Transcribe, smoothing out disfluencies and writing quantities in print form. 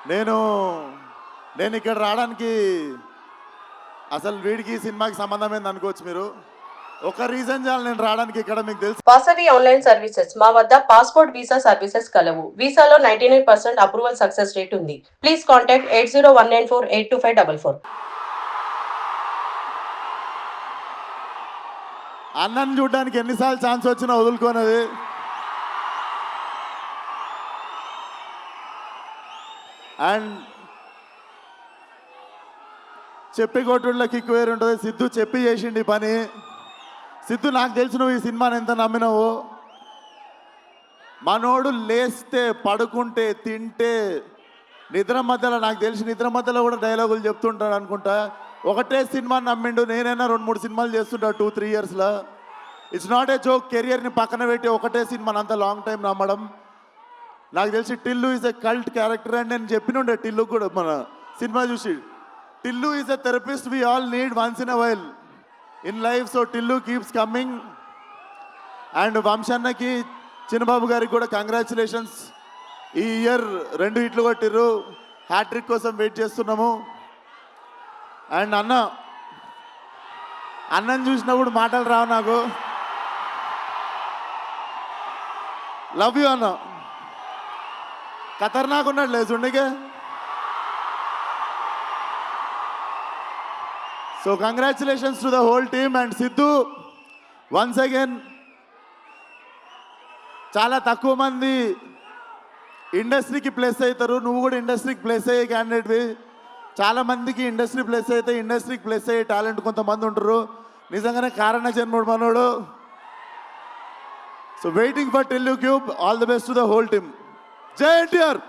నేను నేను ఇక్కడ రావడానికి అసలు వీడికి సినిమాకి సంబంధం ఏంది అనుకోవచ్చు మీరు. ఒక రీజన్ చాలు నేను రావడానికి ఇక్కడ. మీకు తెలుసు వాసవి ఆన్లైన్ సర్వీసెస్ మా వద్ద పాస్పోర్ట్ వీసా సర్వీసెస్ కలవు. వీసాలో 99% అప్రూవల్ సక్సెస్ రేట్ ఉంది. Please contact 8019482544. అన్నని చూడడానికి ఎన్నిసార్లు ఛాన్స్ వచ్చినా వదులుకోనది. అండ్ చెప్పి కొట్టుళ్ళ కిక్ వేరు ఉంటుంది. సిద్ధు చెప్పి చేసిండి పని. సిద్ధు నాకు తెలుసు నువ్వు ఈ సినిమాని ఎంత నమ్మినావు. మనోడు లేస్తే పడుకుంటే తింటే నిద్ర మధ్యలో, నాకు తెలిసి నిద్ర మధ్యలో కూడా డైలాగులు చెప్తుంటాడు అనుకుంటా. ఒకటే సినిమా నమ్మిండు. నేనైనా 2-3 సినిమాలు చేస్తుంటా 2-3 ఇయర్స్లో. It's not a joke. కెరియర్ని పక్కన పెట్టి ఒకటే సినిమాని అంత లాంగ్ టైం నమ్మడం. నాకు తెలిసి Tillu is a cult character అని నేను చెప్పినుండే టిల్లు కూడా మన సినిమా చూసి. Tillu is a therapist we all need once in a while in life. So Tillu keeps coming. And వంశన్నకి చిన్నబాబు గారికి కూడా కంగ్రాచులేషన్స్. ఈ ఇయర్ 2 హిట్లు కొట్టిర్రు. హ్యాట్రిక్ కోసం వెయిట్ చేస్తున్నాము. అండ్ అన్నని చూసినప్పుడు మాటలు రావు నాకు. లవ్ యూ అన్న. ఖతర్నాక్ ఉన్నాడు లేచుండికే. So congratulations to the whole team. And Siddhu once again, చాలా తక్కువ మంది ఇండస్ట్రీకి ప్లేస్ అవుతారు. నువ్వు కూడా ఇండస్ట్రీకి ప్లేస్ అయ్యే క్యాండిడేట్వి. చాలా మందికి ఇండస్ట్రీ ప్లేస్ అయితే ఇండస్ట్రీకి ప్లేస్ అయ్యే టాలెంట్ కొంతమంది ఉంటారు. నిజంగానే కారణ జన్ముడు మనోడు. So waiting for Tillu cube. All the best to the whole team. జై ఎన్టీఆర్.